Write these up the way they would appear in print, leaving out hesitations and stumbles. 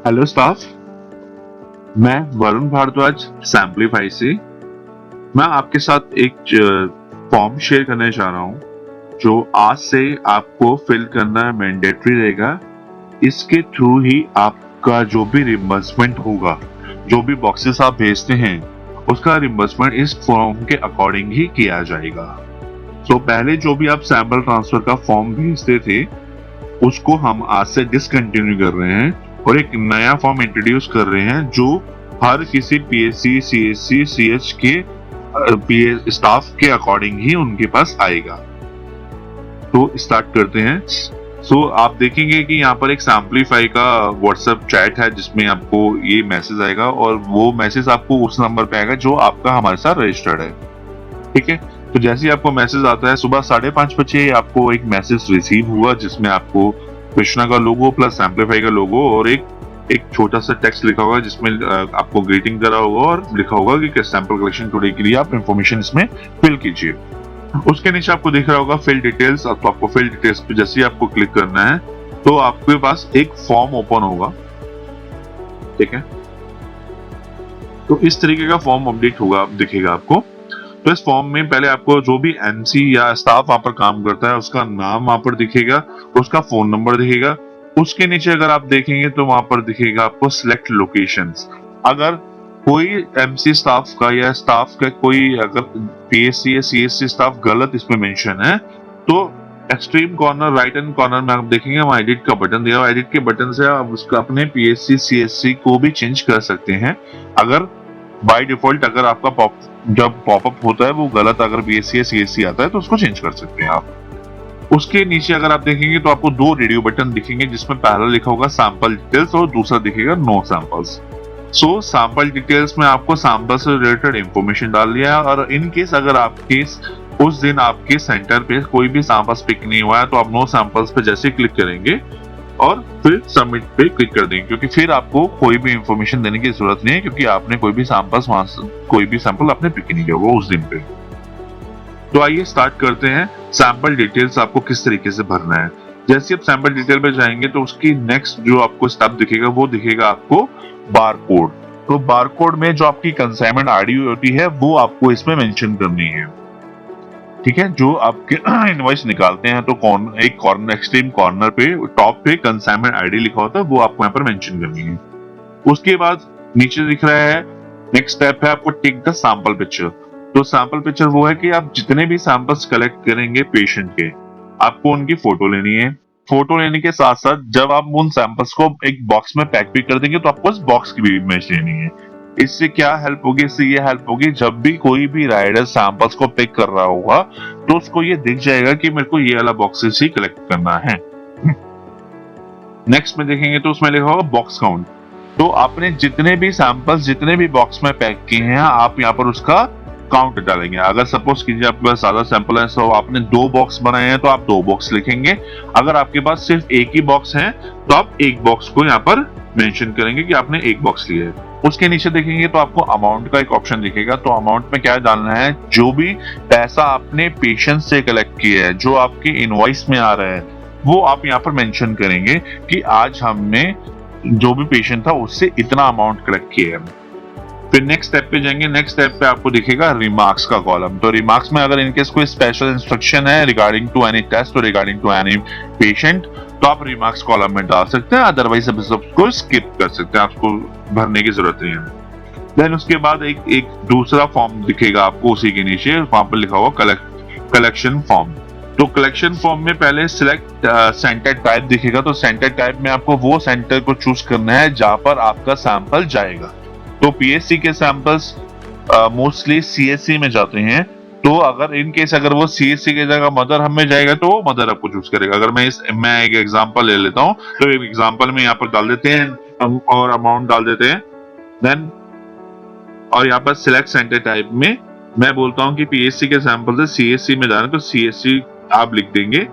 Hello staff, मैं वरुण भारद्वाज सैम्पलीफाई से। मैं आपके साथ एक फॉर्म शेयर करने जा रहा हूँ जो आज से आपको फिल करना मैंडेटरी रहेगा। इसके थ्रू ही आपका जो भी रिम्बर्समेंट होगा, जो भी बॉक्सेस आप भेजते हैं उसका रिम्बर्समेंट इस फॉर्म के अकॉर्डिंग ही किया जाएगा। तो पहले जो भी आप सैंपल ट्रांसफर का फॉर्म भेजते थे उसको हम आज से डिसकंटिन्यू कर रहे हैं और एक नया फॉर्म इंट्रोड्यूस कर रहे हैं जो हर किसी पीएससी, सीएससी, सीएच के स्टाफ के अकॉर्डिंग ही उनके पास आएगा। तो स्टार्ट करते हैं। सो आप देखेंगे कि यहाँ पर एक सैम्पलीफाई का व्हाट्सएप चैट है जिसमें आपको ये मैसेज आएगा और वो मैसेज आपको उस नंबर पे आएगा जो आपका हमारे साथ रजिस्टर्ड है। ठीक है, तो जैसे ही आपको मैसेज आता है सुबह 5:30 बजे आपको एक मैसेज रिसीव हुआ जिसमें आपको कृष्णा का लोगो प्लस सैम्पलीफाई का लोगो और एक छोटा सा टेक्स्ट लिखा होगा जिसमें आपको ग्रीटिंग करा होगा और लिखा होगा कि सैंपल कलेक्शन टुडे के लिए आप इंफॉर्मेशन इसमें फिल कीजिए। उसके नीचे आपको दिख रहा होगा फिल डिटेल्स। तो आपको फिल डिटेल्स पे जैसे ही आपको क्लिक करना है तो आपके पास एक फॉर्म ओपन होगा। ठीक है, तो इस तरीके का फॉर्म अपडेट होगा, दिखेगा आपको। तो इस फॉर्म में पहले आपको जो भी एमसी या स्टाफ वहां पर काम करता है उसका नाम वहां पर दिखेगा, उसका फोन नंबर दिखेगा। उसके नीचे अगर आप देखेंगे तो वहां पर दिखेगा आपको सिलेक्ट लोकेशंस। अगर कोई एमसी स्टाफ का या स्टाफ का कोई अगर पीएससी या सीएससी स्टाफ गलत इसमें मेंशन है तो extreme corner right hand corner में आप देखेंगे वहां एडिट का बटन दिया। एडिट के बटन से आप उसका अपने पीएससी सीएससी को भी चेंज कर सकते हैं। अगर बाय डिफॉल्ट अगर आपका जब पॉपअप होता है वो गलत अगर बीएससी या सीएससी आता है तो उसको चेंज कर सकते हैं आप। उसके नीचे अगर आप देखेंगे तो आपको दो रेडियो बटन दिखेंगे जिसमें पहला लिखा होगा सैंपल डिटेल्स और दूसरा दिखेगा नो सैंपल्स। सो सैंपल डिटेल्स में आपको सैंपल से रिलेटेड इंफॉर्मेशन डाल दिया है और इन केस अगर आपके उस दिन आपके सेंटर पे कोई भी सैंपल्स पिक नहीं हुआ है तो आप नो सैंपल्स पे जैसे क्लिक करेंगे और फिर सबमिट पे क्लिक कर देंगे, क्योंकि फिर आपको कोई भी इंफॉर्मेशन देने की जरूरत नहीं है क्योंकि आपने कोई भी सैंपल आपने पिक नहीं किया होगा उस दिन पे। तो आइए स्टार्ट करते हैं। सैंपल डिटेल्स आपको किस तरीके से भरना है। जैसे आप सैंपल डिटेल पे जाएंगे तो उसकी नेक्स्ट जो आपको स्टेप दिखेगा वो दिखेगा आपको बारकोड। तो बारकोड में जो आपकी कंसाइनमेंट आईडी होती है वो आपको इसमें मेंशन करनी है। ठीक है, जो आपके इनवॉइस निकालते हैं तो एक कॉर्नर एक्सट्रीम कॉर्नर पे टॉप पे कंसाइनमेंट आईडी लिखा होता है वो आपको यहाँ पर मेंशन करनी है। उसके बाद नीचे दिख रहा है नेक्स्ट स्टेप है आपको टेक द सैंपल पिक्चर। तो सैंपल पिक्चर वो है कि आप जितने भी सैंपल्स कलेक्ट करेंगे पेशेंट के आपको उनकी फोटो लेनी है। फोटो लेने के साथ साथ जब आप उन सैंपल्स को एक बॉक्स में पैक भी कर देंगे तो आपको उस बॉक्स की भी इमेज लेनी है। इससे क्या हेल्प होगी? इससे ये हेल्प होगी जब भी कोई भी राइडर सैंपल्स को पिक कर रहा होगा तो उसको ये दिख जाएगा कि मेरे को ये वाला बॉक्सेस ही कलेक्ट करना है। नेक्स्ट में देखेंगे तो उसमें लिखा होगा बॉक्स काउंट। तो आपने जितने भी सैंपल्स जितने भी बॉक्स में पैक किए हैं आप यहाँ पर उसका काउंट डालेंगे। अगर सपोज कीजिए आपके पास ज्यादा सैंपल है तो आपने 2 बॉक्स बनाए हैं तो आप 2 बॉक्स लिखेंगे। अगर आपके पास सिर्फ एक ही बॉक्स है तो आप एक बॉक्स को यहाँ पर मेंशन करेंगे कि आपने एक बॉक्स लिया है। उसके नीचे देखेंगे तो आपको अमाउंट का एक ऑप्शन दिखेगा। तो अमाउंट में क्या डालना है? जो भी पैसा आपने पेशेंट से कलेक्ट किया है जो आपके इनवॉइस में आ रहा है वो आप यहाँ पर मेंशन करेंगे कि आज हमने जो भी पेशेंट था उससे इतना अमाउंट कलेक्ट किया है। फिर नेक्स्ट स्टेप पे जाएंगे। नेक्स्ट स्टेप पे आपको दिखेगा रिमार्क्स का कॉलम। तो रिमार्क्स में अगर इनकेस कोई स्पेशल इंस्ट्रक्शन है रिगार्डिंग टू एनी टेस्ट और रिगार्डिंग टू एनी पेशेंट तो आप रिमार्क्स कॉलम में डाल सकते हैं, अदरवाइज आप सबको स्किप कर सकते हैं, आपको भरने की जरूरत नहीं है। देन उसके बाद एक दूसरा फॉर्म दिखेगा आपको उसी के नीचे, वहां पर लिखा हुआ कलेक्शन फॉर्म। तो कलेक्शन फॉर्म में पहले सिलेक्ट सेंटर टाइप दिखेगा। तो सेंटर टाइप में आपको वो सेंटर को चूज करना है जहां पर आपका सैंपल जाएगा। तो पीएससी के सैंपल्स मोस्टली सीएससी में जाते हैं। तो अगर इन केस अगर वो सीएससी की जगह मदर हम में जाएगा तो मदर आपको चूज करेगा। अगर मैं एक एग्जांपल ले लेता हूं तो एक एग्जांपल में यहाँ पर डाल देते हैं और अमाउंट डाल देते हैं। देन और यहाँ पर सिलेक्ट सेंटर टाइप में मैं बोलता हूँ कि पीएससी के सैंपल से सीएससी में जाना तो सीएससी आप लिख देंगे।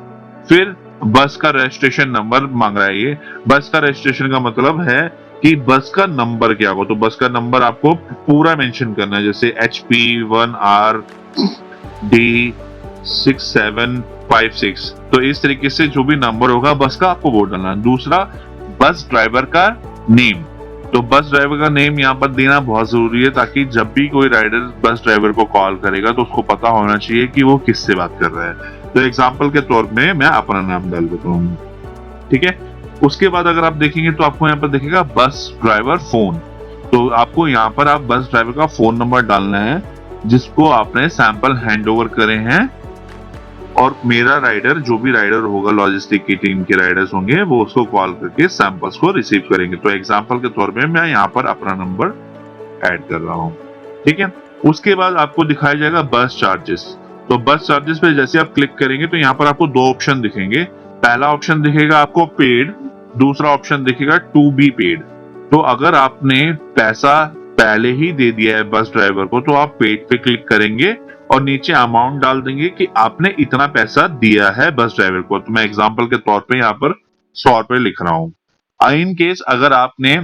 फिर बस का रजिस्ट्रेशन नंबर मांग रहा है। ये बस का रजिस्ट्रेशन का मतलब है कि बस का नंबर क्या होगा। तो बस का नंबर आपको पूरा मेंशन करना है, जैसे HP1RD6756। तो इस तरीके से जो भी नंबर होगा बस का आपको वो डालना है। दूसरा बस ड्राइवर का नेम। तो बस ड्राइवर का नेम यहाँ पर देना बहुत जरूरी है, ताकि जब भी कोई राइडर बस ड्राइवर को कॉल करेगा तो उसको पता होना चाहिए कि वो किससे बात कर रहा है। तो एग्जाम्पल के तौर में मैं अपना नाम डाल देता हूँ, ठीक है। उसके बाद अगर आप देखेंगे तो आपको यहाँ पर दिखेगा बस ड्राइवर फोन। तो आपको यहाँ पर आप बस ड्राइवर का फोन नंबर डालना है जिसको आपने सैंपल हैंड ओवर करे हैं, और मेरा राइडर, जो भी राइडर होगा लॉजिस्टिक की टीम के राइडर्स होंगे, वो उसको कॉल करके सैंपल्स को रिसीव करेंगे। तो एग्जांपल के तौर पे मैं यहाँ पर अपना नंबर ऐड कर रहा हूँ, ठीक है। उसके बाद आपको दिखाया जाएगा बस चार्जेस। तो बस चार्जेस पे जैसे आप क्लिक करेंगे तो यहाँ पर आपको दो ऑप्शन दिखेंगे। पहला ऑप्शन दिखेगा आपको पेड, दूसरा ऑप्शन दिखेगा टू बी पेड। तो अगर आपने पैसा पहले ही दे दिया है बस ड्राइवर को तो आप पेड पे क्लिक करेंगे और नीचे अमाउंट डाल देंगे कि आपने इतना पैसा दिया है बस ड्राइवर को। तो मैं एग्जांपल के तौर पे यहाँ पर 100 रुपए लिख रहा हूँ। इन केस अगर आपने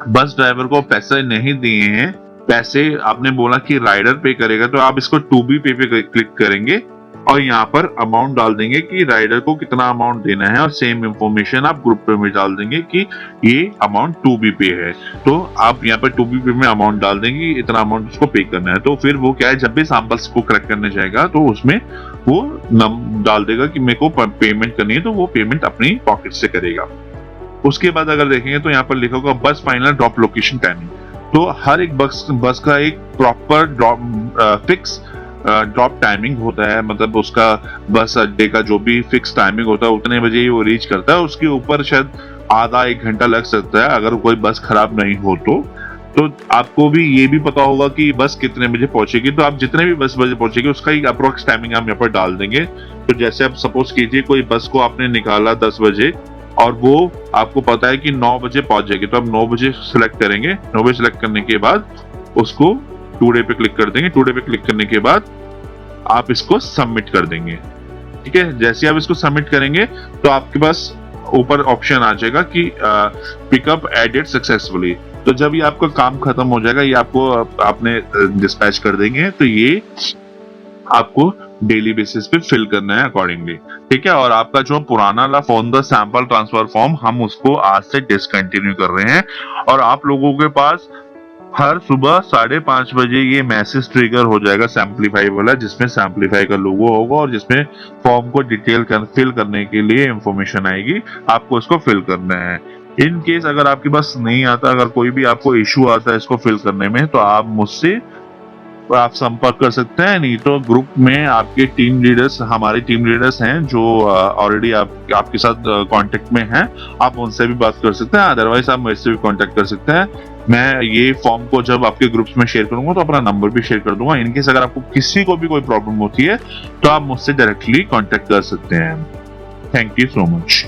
बस ड्राइवर को पैसे नहीं दिए हैं, पैसे आपने बोला कि राइडर पे करेगा, तो आप इसको टू बी पे क्लिक करेंगे और यहाँ पर अमाउंट डाल देंगे कि राइडर को कितना अमाउंट देना है, और सेम इंफॉर्मेशन आप ग्रुप पे में डाल देंगे कि ये अमाउंट टू बी पे है। तो आप यहाँ पर टू बी पे में अमाउंट डाल देंगे, इतना अमाउंट उसको पे करना है। तो फिर वो क्या है, जब भी सैंपल्स को कलेक्ट करने जाएगा तो उसमें वो डाल देगा कि मेरे को पेमेंट करनी है, तो वो पेमेंट अपनी पॉकेट से करेगा। उसके बाद अगर देखेंगे तो यहाँ पर लिखा होगा बस फाइनल ड्रॉप लोकेशन टाइमिंग। तो हर एक बस का एक प्रॉपर फिक्स ड्रॉप टाइमिंग होता है, मतलब उसका बस अड्डे का जो भी फिक्स टाइमिंग होता है उतने बजे ही वो रीच करता है। उसके ऊपर शायद आधा एक घंटा लग सकता है अगर कोई बस खराब नहीं हो तो आपको भी ये भी पता होगा कि बस कितने बजे पहुंचेगी। तो आप जितने भी बस बजे पहुंचेगी उसका एक अप्रोक्स टाइमिंग हम यहाँ पर डाल देंगे। तो जैसे आप सपोज कीजिए कोई बस को आपने निकाला 10 बजे और वो आपको पता है कि 9 बजे पहुंच जाएगी, तो आप 9 बजे सिलेक्ट करेंगे। 9 बजे सिलेक्ट करने के बाद उसको टुडे पे क्लिक कर देंगे। टुडे पे क्लिक करने के बाद आप इसको सबमिट कर देंगे, ठीक है। जैसे आप इसको सबमिट करेंगे तो आपके पास ऊपर ऑप्शन आ जाएगा कि पिकअप एडेड सक्सेसफुली। तो जब ये आपका काम खत्म हो जाएगा, ये आपको आपने डिस्पैच कर देंगे, तो ये आपको डेली बेसिस पे फिल करना है अकॉर्डिंगली, ठीक है। और आपका जो पुराना law form the sample transfer form, हम उसको आज से डिसकंटिन्यू कर रहे हैं। और आप लोगों के पास हर सुबह 5:30 बजे ये मैसेज ट्रिगर हो जाएगा सैम्पलीफाई वाला, जिसमें सैम्पलीफाई का लोगो होगा और जिसमें फॉर्म को फिल करने के लिए इंफॉर्मेशन आएगी, आपको इसको फिल करना है। इन केस अगर आपके पास नहीं आता, अगर कोई भी आपको इश्यू आता है इसको फिल करने में, तो आप मुझसे आप संपर्क कर सकते हैं। नहीं तो ग्रुप में आपके टीम लीडर्स, हमारे टीम लीडर्स हैं जो ऑलरेडी आपके साथ कांटेक्ट में हैं, आप उनसे भी बात कर सकते हैं। अदरवाइज आप मेरे से भी कांटेक्ट कर सकते हैं। मैं ये फॉर्म को जब आपके ग्रुप्स में शेयर करूंगा तो अपना नंबर भी शेयर कर दूंगा। इनकेस अगर आपको किसी को भी कोई प्रॉब्लम होती है तो आप मुझसे डायरेक्टली कांटेक्ट कर सकते हैं। Thank you so much.